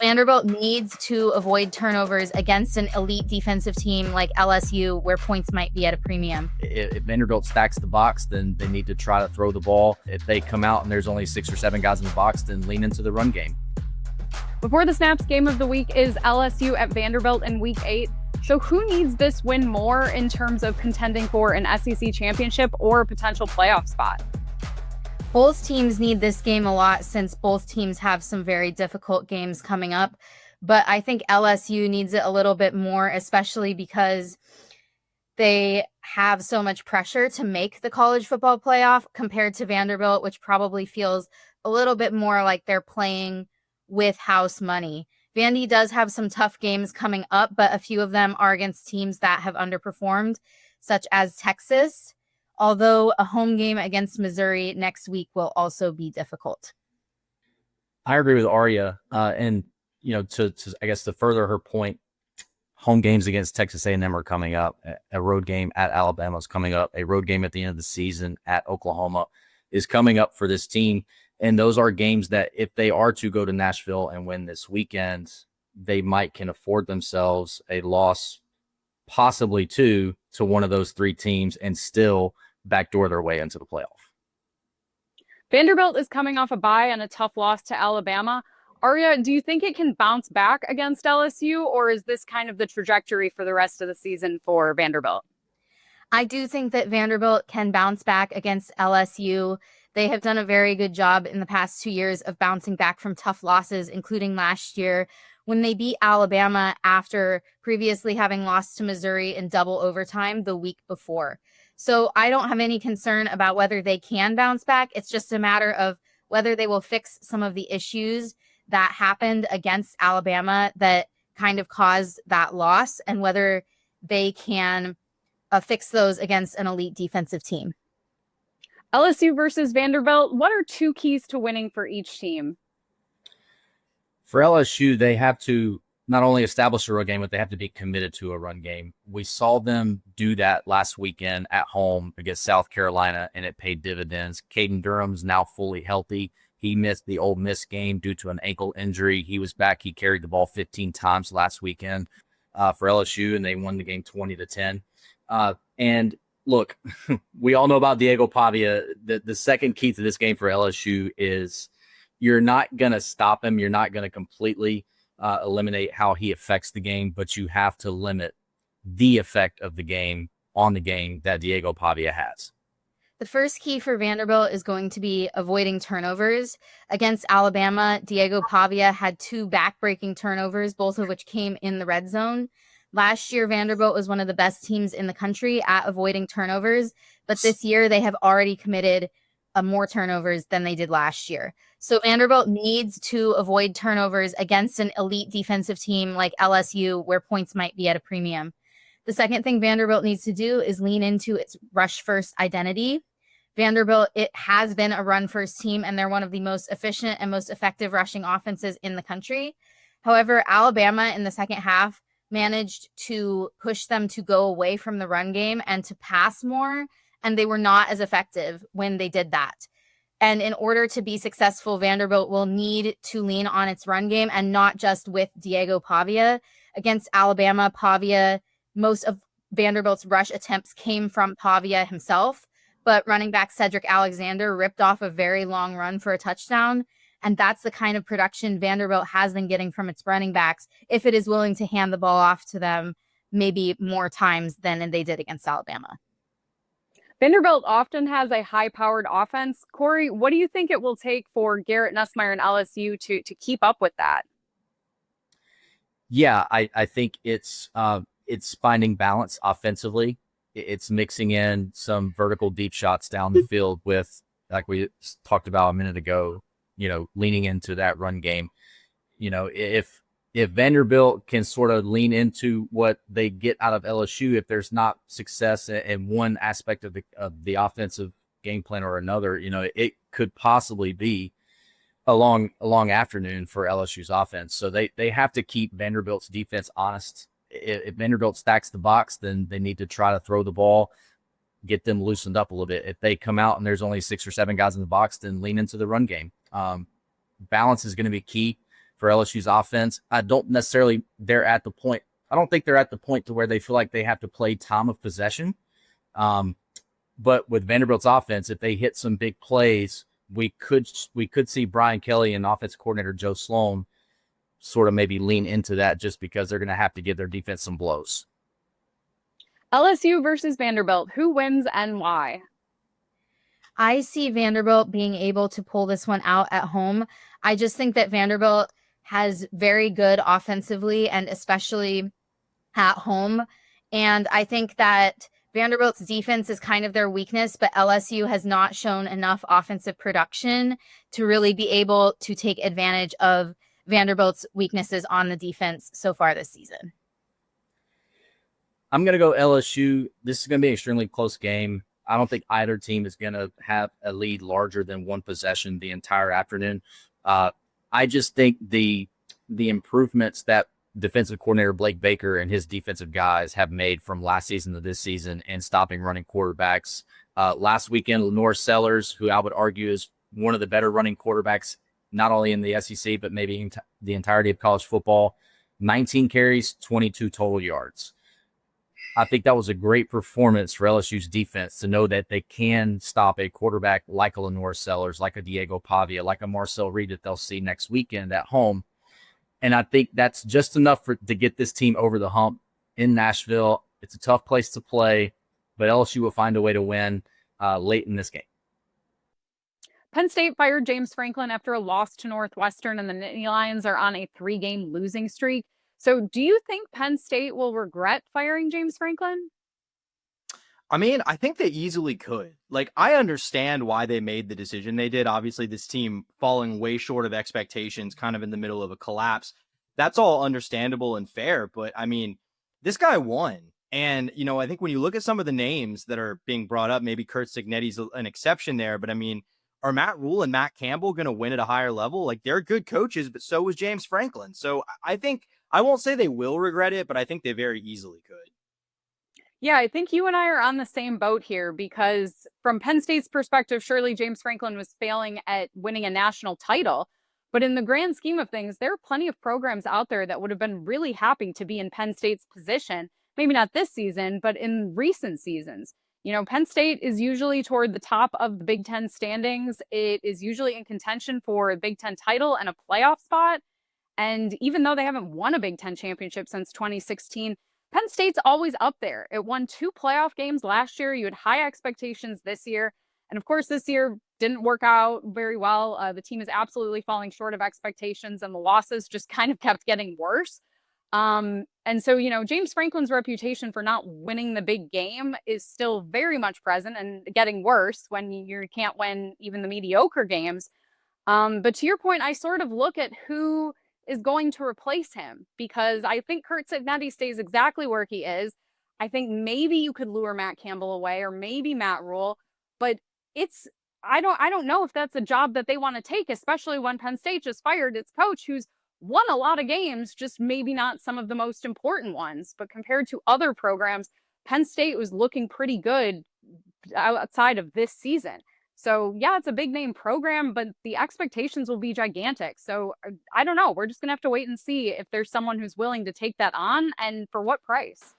Vanderbilt needs to avoid turnovers against an elite defensive team like LSU, where points might be at a premium. If Vanderbilt stacks the box, then they need to try to throw the ball. If they come out and there's only 6 or 7 guys in the box, then lean into the run game. Before the Snaps, game of the week is LSU at Vanderbilt in Week 8. So who needs this win more in terms of contending for an SEC championship or a potential playoff spot? Both teams need this game a lot since both teams have some very difficult games coming up. But I think LSU needs it a little bit more, especially because they have so much pressure to make the college football playoff compared to Vanderbilt, which probably feels a little bit more like they're playing with house money. Vandy does have some tough games coming up, but a few of them are against teams that have underperformed, such as Texas, although a home game against Missouri next week will also be difficult. I agree with Arya. And, to I guess to further her point, home games against Texas A&M are coming up. A road game at Alabama is coming up. A road game at the end of the season at Oklahoma is coming up for this team. And those are games that if they are to go to Nashville and win this weekend, they can afford themselves a loss, possibly two, to one of those three teams and still backdoor their way into the playoff. Vanderbilt is coming off a bye and a tough loss to Alabama. Arya, do you think it can bounce back against LSU, or is this kind of the trajectory for the rest of the season for Vanderbilt? I do think that Vanderbilt can bounce back against LSU. They have done a very good job in the past 2 years of bouncing back from tough losses, including last year when they beat Alabama after previously having lost to Missouri in double overtime the week before. So I don't have any concern about whether they can bounce back. It's just a matter of whether they will fix some of the issues that happened against Alabama that kind of caused that loss and whether they can fix those against an elite defensive team. LSU versus Vanderbilt, what are two keys to winning for each team? For LSU, they have to not only establish a run game, but they have to be committed to a run game. We saw them do that last weekend at home against South Carolina, and it paid dividends. Caden Durham's now fully healthy. He missed the Ole Miss game due to an ankle injury. He was back. He carried the ball 15 times last weekend for LSU, and they won the game 20-10. And look, we all know about Diego Pavia. The second key to this game for LSU is you're not going to stop him. You're not going to completely eliminate how he affects the game, but you have to limit the effect of the game on the game that Diego Pavia has. The first key for Vanderbilt is going to be avoiding turnovers. Against Alabama, Diego Pavia had 2 back-breaking turnovers, both of which came in the red zone. Last year, Vanderbilt was one of the best teams in the country at avoiding turnovers, but this year they have already committed more turnovers than they did last year. So Vanderbilt needs to avoid turnovers against an elite defensive team like LSU, where points might be at a premium. The second thing Vanderbilt needs to do is lean into its rush-first identity. Vanderbilt, it has been a run-first team, and they're one of the most efficient and most effective rushing offenses in the country. However, Alabama in the second half managed to push them to go away from the run game and to pass more, and they were not as effective when they did that. And in order to be successful, Vanderbilt will need to lean on its run game and not just with Diego Pavia. Against Alabama, Pavia, most of Vanderbilt's rush attempts came from Pavia himself, but running back Cedric Alexander ripped off a very long run for a touchdown. And that's the kind of production Vanderbilt has been getting from its running backs if it is willing to hand the ball off to them maybe more times than they did against Alabama. Vanderbilt often has a high-powered offense. Corey, what do you think it will take for Garrett Nussmeier and LSU to keep up with that? Yeah, I think it's finding balance offensively. It's mixing in some vertical deep shots down the field with, like we talked about a minute ago, leaning into that run game. If Vanderbilt can sort of lean into what they get out of LSU, if there's not success in one aspect of the offensive game plan or another, it could possibly be a long afternoon for LSU's offense. So they have to keep Vanderbilt's defense honest. If Vanderbilt stacks the box, then they need to try to throw the ball, get them loosened up a little bit. If they come out and there's only 6 or 7 guys in the box, then lean into the run game. Balance is going to be key for LSU's offense. I don't think they're at the point to where they feel like they have to play time of possession. But with Vanderbilt's offense, if they hit some big plays, we could see Brian Kelly and offense coordinator Joe Sloan sort of maybe lean into that, just because they're going to have to give their defense some blows. LSU versus Vanderbilt. Who wins and why? I see Vanderbilt being able to pull this one out at home. I just think that Vanderbilt has very good offensively, and especially at home. And I think that Vanderbilt's defense is kind of their weakness, but LSU has not shown enough offensive production to really be able to take advantage of Vanderbilt's weaknesses on the defense so far this season. I'm going to go LSU. This is going to be an extremely close game. I don't think either team is going to have a lead larger than one possession the entire afternoon. I just think the improvements that defensive coordinator Blake Baker and his defensive guys have made from last season to this season in stopping running quarterbacks. Last weekend, Lenore Sellers, who I would argue is one of the better running quarterbacks, not only in the SEC, but maybe in the entirety of college football, 19 carries, 22 total yards. I think that was a great performance for LSU's defense to know that they can stop a quarterback like a Lenore Sellers, like a Diego Pavia, like a Marcel Reed that they'll see next weekend at home. And I think that's just enough to get this team over the hump in Nashville. It's a tough place to play, but LSU will find a way to win late in this game. Penn State fired James Franklin after a loss to Northwestern, and the Nittany Lions are on a 3-game losing streak. So do you think Penn State will regret firing James Franklin? I mean, I think they easily could. Like, I understand why they made the decision they did. Obviously, this team falling way short of expectations, kind of in the middle of a collapse. That's all understandable and fair. But I mean, this guy won. And, you know, I think when you look at some of the names that are being brought up, maybe Kurt Cignetti's an exception there. But I mean, are Matt Rule and Matt Campbell going to win at a higher level? Like, they're good coaches, but so was James Franklin. So I think, I won't say they will regret it, but I think they very easily could. Yeah, I think you and I are on the same boat here, because from Penn State's perspective, surely James Franklin was failing at winning a national title. But in the grand scheme of things, there are plenty of programs out there that would have been really happy to be in Penn State's position. Maybe not this season, but in recent seasons. You know, Penn State is usually toward the top of the Big Ten standings. It is usually in contention for a Big Ten title and a playoff spot. And even though they haven't won a Big Ten championship since 2016, Penn State's always up there. It won 2 playoff games last year. You had high expectations this year. And of course, this year didn't work out very well. The team is absolutely falling short of expectations, and the losses just kind of kept getting worse. And so, you know, James Franklin's reputation for not winning the big game is still very much present and getting worse when you can't win even the mediocre games. But to your point, I sort of look at who is going to replace him, because I think Kurt Cignetti stays exactly where he is. I think maybe you could lure Matt Campbell away, or maybe Matt Rule, but I don't know if that's a job that they want to take, especially when Penn State just fired its coach, who's won a lot of games, just maybe not some of the most important ones. But compared to other programs, Penn State was looking pretty good outside of this season. So yeah, it's a big name program, but the expectations will be gigantic. So I don't know. We're just going to have to wait and see if there's someone who's willing to take that on, and for what price.